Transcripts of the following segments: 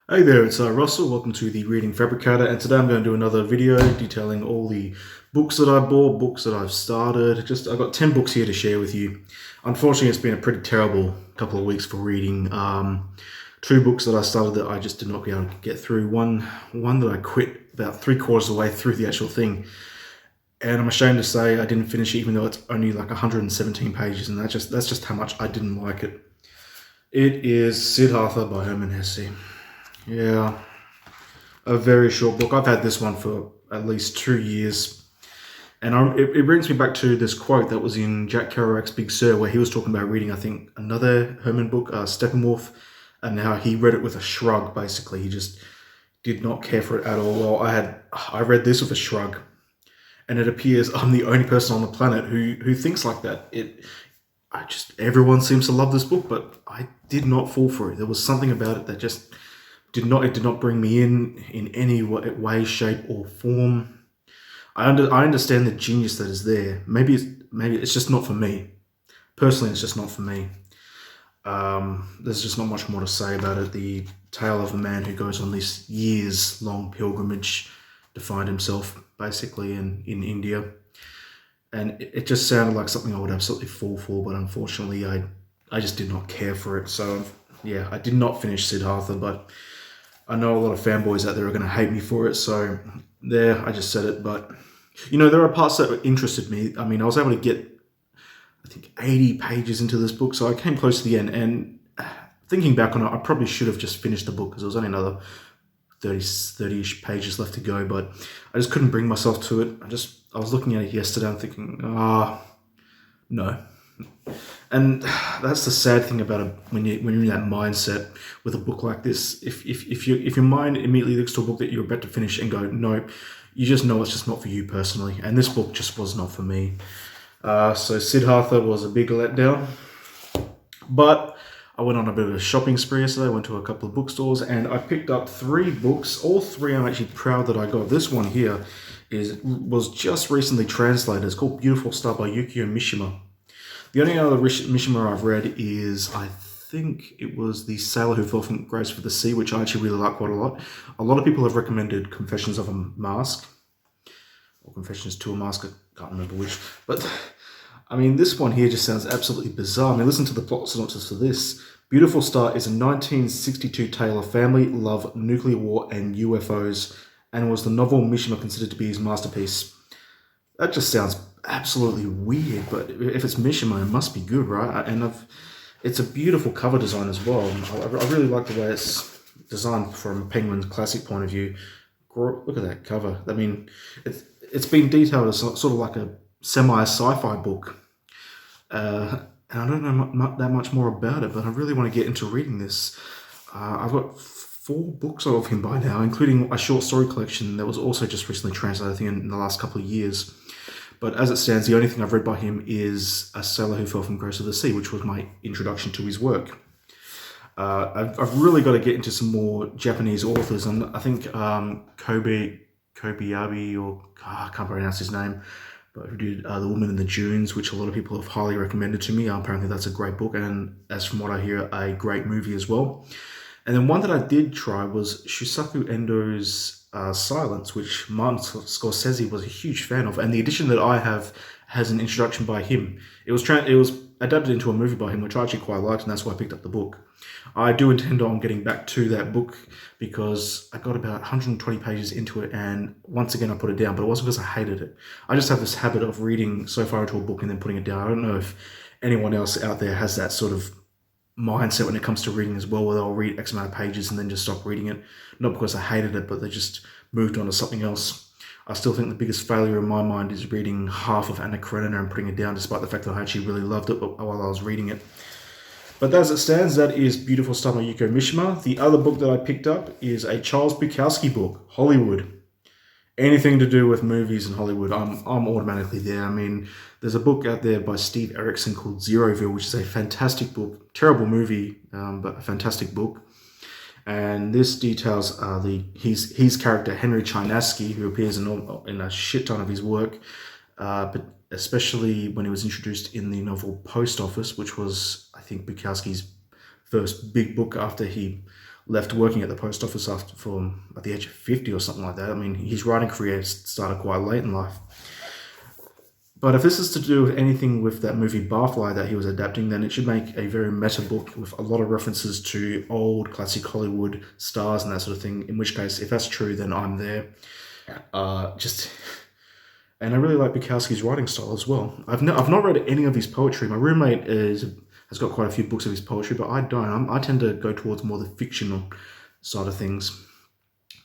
Hey there, it's Russell. Welcome to the Reading Fabricator, and today I'm going to do another video detailing all the books that I bought, books that I've started. I've got 10 books here to share with you. Unfortunately, it's been a pretty terrible couple of weeks for reading. Two books that I started that I just did not be able to get through. One that I quit about 3/4 of the way through the actual thing, and I'm ashamed to say I didn't finish it, even though it's only like 117 pages, and that's just how much I didn't like it. It is Siddhartha by Hermann Hesse. Yeah, a very short book. I've had this one for at least 2 years. And it brings me back to this quote that was in Jack Kerouac's Big Sur, where he was talking about reading, I think, another Herman book, Steppenwolf, and how he read it with a shrug, basically. He just did not care for it at all. Well, I read this with a shrug, and it appears I'm the only person on the planet who thinks like that. Everyone seems to love this book, but I did not fall for it. There was something about it that just did not bring me in any way, shape, or form. I understand the genius that is there. Maybe it's just not for me. Personally, it's just not for me. There's just not much more to say about it. The tale of a man who goes on this years-long pilgrimage to find himself, basically, in India. And it just sounded like something I would absolutely fall for, but unfortunately, I just did not care for it. So, yeah, I did not finish Siddhartha, but I know a lot of fanboys out there are going to hate me for it. So, there, I just said it, but there are parts that interested me. I mean, I was able to get, I think, 80 pages into this book, so I came close to the end. And thinking back on it, I probably should have just finished the book because there was only another 30-ish pages left to go, but I just couldn't bring myself to it. I was looking at it yesterday and thinking, no. And that's the sad thing about it when you're in that mindset with a book like this. If your mind immediately looks to a book that you're about to finish and go, nope, you just know it's just not for you personally. And this book just was not for me. So Siddhartha was a big letdown. But I went on a bit of a shopping spree yesterday. I went to a couple of bookstores and I picked up 3 books. All 3 I'm actually proud that I got. This one here was just recently translated. It's called Beautiful Star by Yukio Mishima. The only other Mishima I've read is, I think it was The Sailor Who Fell from Grace for the Sea, which I actually really like quite a lot. A lot of people have recommended Confessions of a Mask, or Confessions to a Mask, I can't remember which. But, I mean, this one here just sounds absolutely bizarre. I mean, listen to the plot synopsis for this. Beautiful Star is a 1962 tale of family, love, nuclear war, and UFOs, and was the novel Mishima considered to be his masterpiece. That just sounds absolutely weird, but if it's Mishima, it must be good, right? And it's a beautiful cover design as well. I really like the way it's designed from a Penguin classic point of view. Look at that cover. I mean, it's been detailed as sort of like a semi-sci-fi book. And I don't know that much more about it, but I really want to get into reading this. I've got 4 books of him by now, including a short story collection that was also just recently translated, I think, in the last couple of years. But as it stands, the only thing I've read by him is A Sailor Who Fell from Grace of the Sea, which was my introduction to his work. I've really got to get into some more Japanese authors, and I think Kobayashi, or I can't pronounce his name, but who did The Woman in the Dunes, which a lot of people have highly recommended to me. Apparently that's a great book, and as from what I hear, a great movie as well. And then one that I did try was Shusaku Endo's Silence, which Martin Scorsese was a huge fan of, and the edition that I have has an introduction by him. It was adapted into a movie by him, which I actually quite liked, and that's why I picked up the book. I do intend on getting back to that book because I got about 120 pages into it, and once again I put it down, but it wasn't because I hated it. I just have this habit of reading so far into a book and then putting it down. I don't know if anyone else out there has that sort of mindset when it comes to reading as well, where they'll read X amount of pages and then just stop reading it. Not because I hated it, but they just moved on to something else. I still think the biggest failure in my mind is reading half of Anna Karenina and putting it down, despite the fact that I actually really loved it while I was reading it. But as it stands, that is Beautiful Star by Yukio Mishima. The other book that I picked up is a Charles Bukowski book, Hollywood. Anything to do with movies and Hollywood, I'm automatically there. I mean, there's a book out there by Steve Erickson called Zeroville, which is a fantastic book. Terrible movie, but a fantastic book. And this details his character, Henry Chinaski, who appears in a shit ton of his work, but especially when he was introduced in the novel Post Office, which was, I think, Bukowski's first big book after he left working at the post office at the age of 50 or something like that. I mean, his writing career started quite late in life. But if this is to do with anything with that movie Barfly that he was adapting, then it should make a very meta book with a lot of references to old classic Hollywood stars and that sort of thing. In which case, if that's true, then I'm there. And I really like Bukowski's writing style as well. I've not read any of his poetry. My roommate has got quite a few books of his poetry, but I don't. I tend to go towards more the fictional side of things.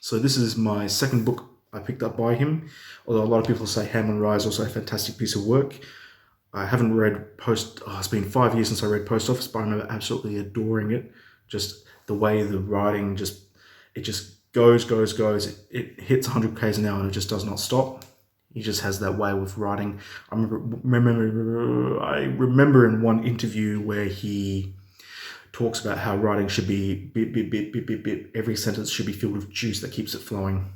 So this is my second book I picked up by him, although a lot of people say Ham and Rye is also a fantastic piece of work. I haven't read it's been 5 years since I read Post Office, but I remember absolutely adoring it. Just the way the writing it just goes. It hits 100 k's an hour and it just does not stop. He just has that way with writing. I remember in one interview where he talks about how writing should be bit. Every sentence should be filled with juice that keeps it flowing.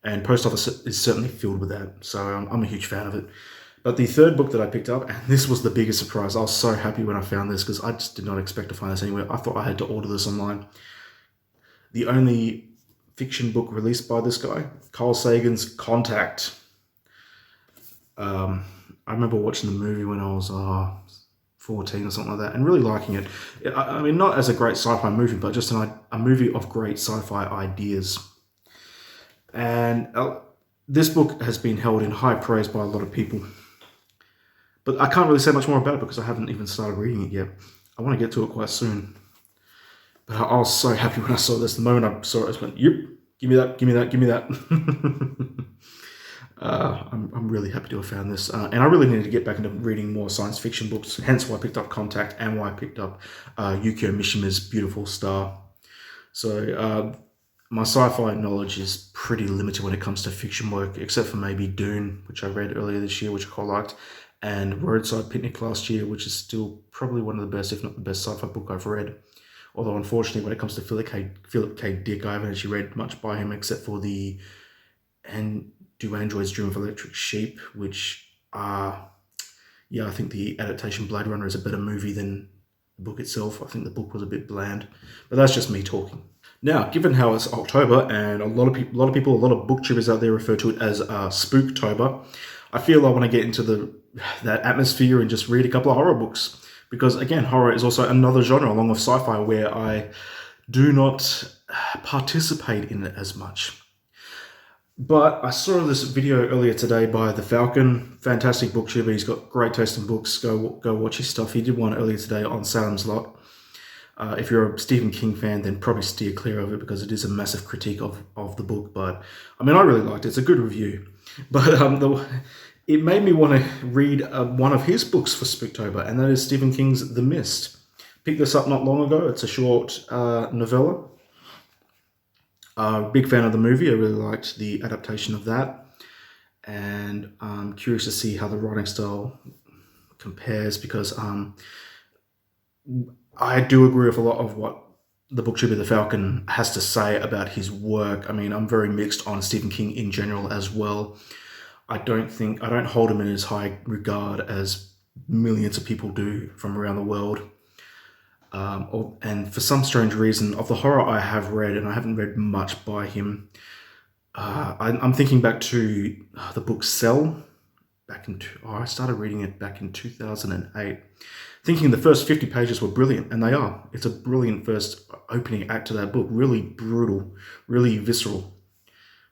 And Post Office is certainly filled with that. So I'm a huge fan of it. But the third book that I picked up, and this was the biggest surprise. I was so happy when I found this because I just did not expect to find this anywhere. I thought I had to order this online. The only fiction book released by this guy, Carl Sagan's Contact. I remember watching the movie when I was 14 or something like that and really liking it. I mean, not as a great sci-fi movie, but just a movie of great sci-fi ideas. And this book has been held in high praise by a lot of people. But I can't really say much more about it because I haven't even started reading it yet. I want to get to it quite soon. But I was so happy when I saw this. The moment I saw it, I just went, yep, give me that. I'm really happy to have found this. And I really needed to get back into reading more science fiction books, hence why I picked up Contact and why I picked up Yukio Mishima's Beautiful Star. So my sci-fi knowledge is pretty limited when it comes to fiction work, except for maybe Dune, which I read earlier this year, which I quite liked, and Roadside Picnic last year, which is still probably one of the best, if not the best sci-fi book I've read. Although unfortunately, when it comes to Philip K. Dick, I haven't actually read much by him except for And Do Androids Dream of Electric Sheep, which I think the adaptation Blade Runner is a better movie than the book itself. I think the book was a bit bland, but that's just me talking. Now, given how it's October and a lot of booktubers out there refer to it as Spooktober, I feel I want to get into that atmosphere and just read a couple of horror books. Because again, horror is also another genre along with sci-fi where I do not participate in it as much. But I saw this video earlier today by The Falcon, fantastic booktuber. He's got great taste in books. Go watch his stuff. He did one earlier today on Salem's Lot. If you're a Stephen King fan, then probably steer clear of it because it is a massive critique of the book. But I mean, I really liked it. It's a good review. But it made me want to read one of his books for Spooktober, and that is Stephen King's The Mist. Picked this up not long ago. It's a short novella. Big fan of the movie. I really liked the adaptation of that. And I'm curious to see how the writing style compares because I do agree with a lot of what the booktuber The Falcon has to say about his work. I mean, I'm very mixed on Stephen King in general as well. I don't hold him in as high regard as millions of people do from around the world. And for some strange reason, of the horror I have read, and I haven't read much by him, I'm thinking back to the book Cell. I started reading it back in 2008. Thinking the first 50 pages were brilliant, and they are. It's a brilliant first opening act to that book. Really brutal, really visceral.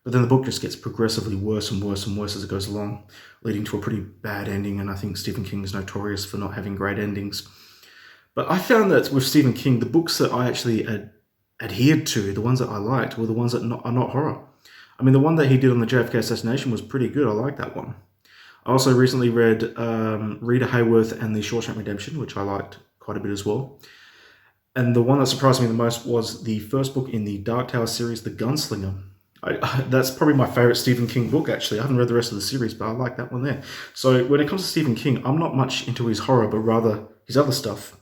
But then the book just gets progressively worse and worse and worse as it goes along, leading to a pretty bad ending, and I think Stephen King is notorious for not having great endings. But I found that with Stephen King, the books that I actually adhered to, the ones that I liked, were the ones that are not horror. I mean, the one that he did on the JFK assassination was pretty good. I like that one. I also recently read Rita Hayworth and the Shawshank Redemption, which I liked quite a bit as well. And the one that surprised me the most was the first book in the Dark Tower series, The Gunslinger. That's probably my favorite Stephen King book, actually. I haven't read the rest of the series, but I like that one there. So when it comes to Stephen King, I'm not much into his horror, but rather his other stuff.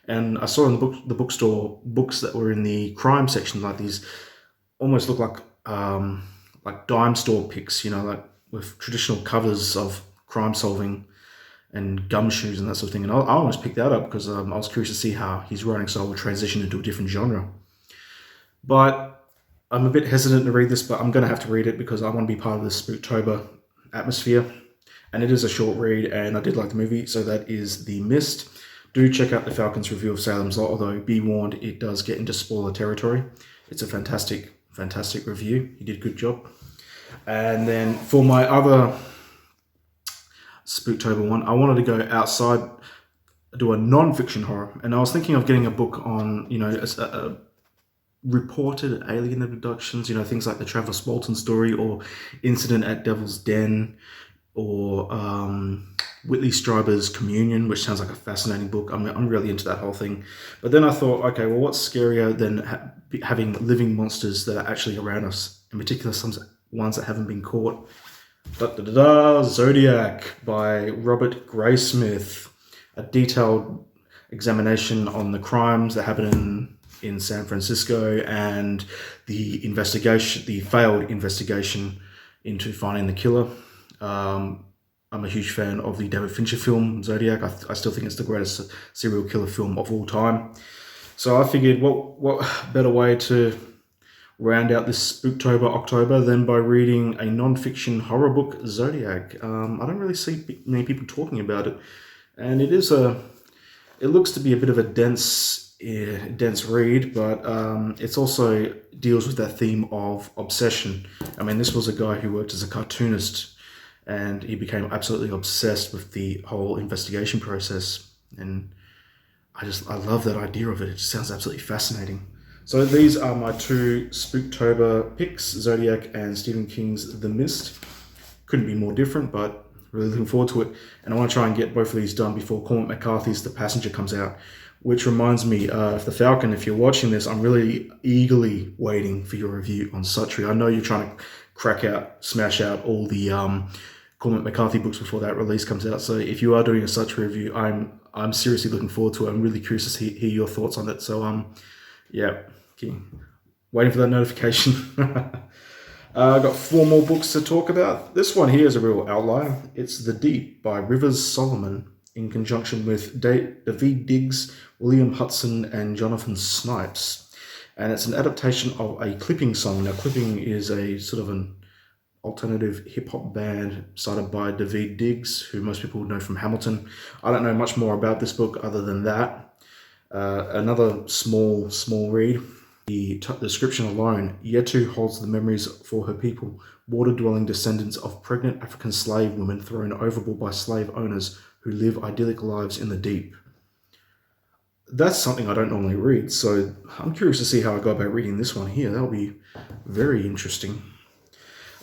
And I saw in the bookstore books that were in the crime section, like these almost look like dime store picks, like with traditional covers of crime solving and gumshoes and that sort of thing. And I almost picked that up because I was curious to see how his writing style would transition into a different genre. But I'm a bit hesitant to read this, but I'm going to have to read it because I want to be part of the Spooktober atmosphere. And it is a short read, and I did like the movie, so that is The Mist. Do check out the Falcon's review of Salem's Lot, although be warned, it does get into spoiler territory. It's a fantastic, fantastic review. He did a good job. And then for my other Spooktober one, I wanted to go outside, do a non-fiction horror, and I was thinking of getting a book on, reported alien abductions, things like the Travis Walton story or Incident at Devil's Den, or Whitley Strieber's Communion, which sounds like a fascinating book. I'm really into that whole thing. But then I thought, okay, well, what's scarier than having living monsters that are actually around us, in particular some ones that haven't been caught. Zodiac by Robert Graysmith, a detailed examination on the crimes that happened in San Francisco and the failed investigation into finding the killer. I'm a huge fan of the David Fincher film Zodiac. I still think it's the greatest serial killer film of all time. So I figured, what better way to round out this Spooktober October than by reading a non-fiction horror book, Zodiac. I don't really see many people talking about it, and it looks to be a bit of a dense read, but it's also deals with that theme of obsession. I mean, this was a guy who worked as a cartoonist, and he became absolutely obsessed with the whole investigation process, and I love that idea of it. It just sounds absolutely fascinating. So these are my two Spooktober picks, Zodiac and Stephen King's The Mist. Couldn't be more different, but really looking forward to it. And I want to try and get both of these done before Cormac McCarthy's The Passenger comes out. Which reminds me, The Falcon, if you're watching this, I'm really eagerly waiting for your review on Suttree. I know you're trying to smash out all the Cormac McCarthy books before that release comes out. So if you are doing a Suttree review, I'm seriously looking forward to it. I'm really curious to hear your thoughts on it. So yeah, okay. Waiting for that notification. I've got 4 more books to talk about. This one here is a real outlier. It's The Deep by Rivers Solomon in conjunction with David Diggs, William Hudson, and Jonathan Snipes. And it's an adaptation of a Clipping song. Now, Clipping is a sort of an alternative hip-hop band started by David Diggs, who most people would know from Hamilton. I don't know much more about this book other than that. Another small read. The description alone, Yetu holds the memories for her people, water-dwelling descendants of pregnant African slave women thrown overboard by slave owners who live idyllic lives in the deep. That's something I don't normally read, so I'm curious to see how I go about reading this one here. That'll be very interesting.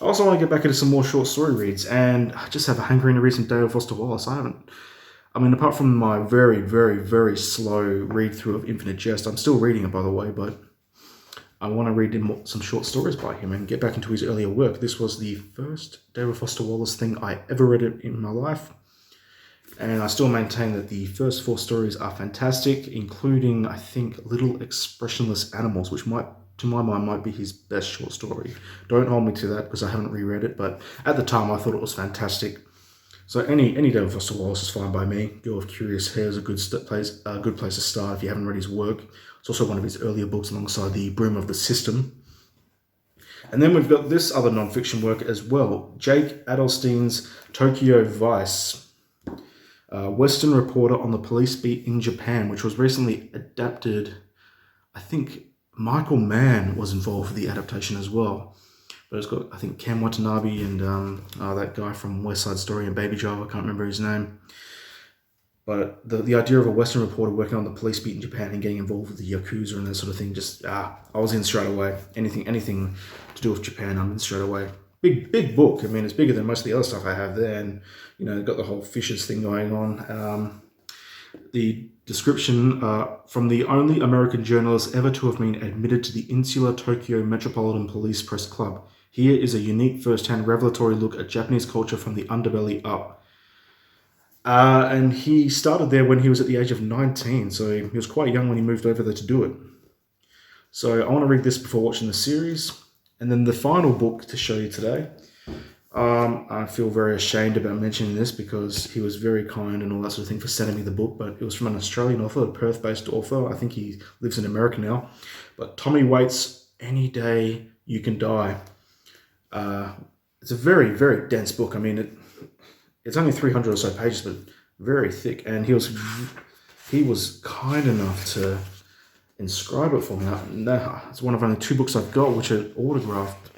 I also want to get back into some more short story reads, and I just have a hankering to read some David Foster Wallace. Apart from my very, very, very slow read-through of Infinite Jest, I'm still reading it, by the way, but I want to read some short stories by him and get back into his earlier work. This was the first David Foster Wallace thing I ever read in my life, and I still maintain that the first 4 stories are fantastic, including, I think, Little Expressionless Animals, which to my mind, might be his best short story. Don't hold me to that because I haven't reread it, but at the time I thought it was fantastic. So any David Foster Wallace is fine by me. Girl of Curious Hair is a good place to start if you haven't read his work. It's also one of his earlier books alongside The Broom of the System. And then we've got this other non-fiction work as well, Jake Adelstein's Tokyo Vice, Western reporter on the police beat in Japan, which was recently adapted. I think Michael Mann was involved with the adaptation as well. But it's got, I think, Cam Watanabe and that guy from West Side Story and Baby Driver, I can't remember his name. But the idea of a Western reporter working on the police beat in Japan and getting involved with the Yakuza and that sort of thing, I was in straight away. Anything to do with Japan, I'm in straight away. Big book. I mean, it's bigger than most of the other stuff I have there. And, got the whole Fishers thing going on. The description, from the only American journalist ever to have been admitted to the Insular Tokyo Metropolitan Police Press Club. Here is a unique first-hand revelatory look at Japanese culture from the underbelly up. And he started there when he was at the age of 19, so he was quite young when he moved over there to do it. So I want to read this before watching the series. And then the final book to show you today, I feel very ashamed about mentioning this because he was very kind and all that sort of thing for sending me the book, but it was from an Australian author, a Perth-based author. I think he lives in America now. But Tommy Waits' Any Day You Can Die. It's a very, very dense book. I mean, it's only 300 or so pages, but very thick. And he was kind enough to inscribe it for me. Now, it's one of only 2 books I've got which are autographed.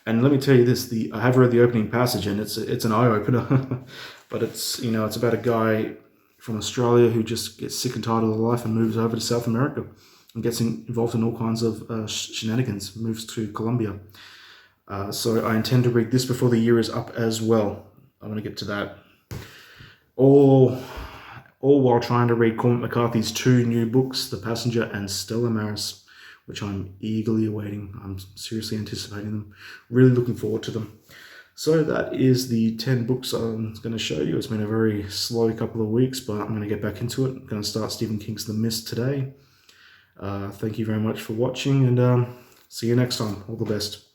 And let me tell you this: I have read the opening passage, and it's an eye opener. But it's it's about a guy from Australia who just gets sick and tired of the life and moves over to South America and gets involved in all kinds of shenanigans. Moves to Colombia. So I intend to read this before the year is up as well. I'm going to get to that. All while trying to read Cormac McCarthy's 2 new books, The Passenger and Stella Maris, which I'm eagerly awaiting. I'm seriously anticipating them. Really looking forward to them. So that is the 10 books I'm going to show you. It's been a very slow couple of weeks, but I'm going to get back into it. I'm going to start Stephen King's The Mist today. Thank you very much for watching, and see you next time. All the best.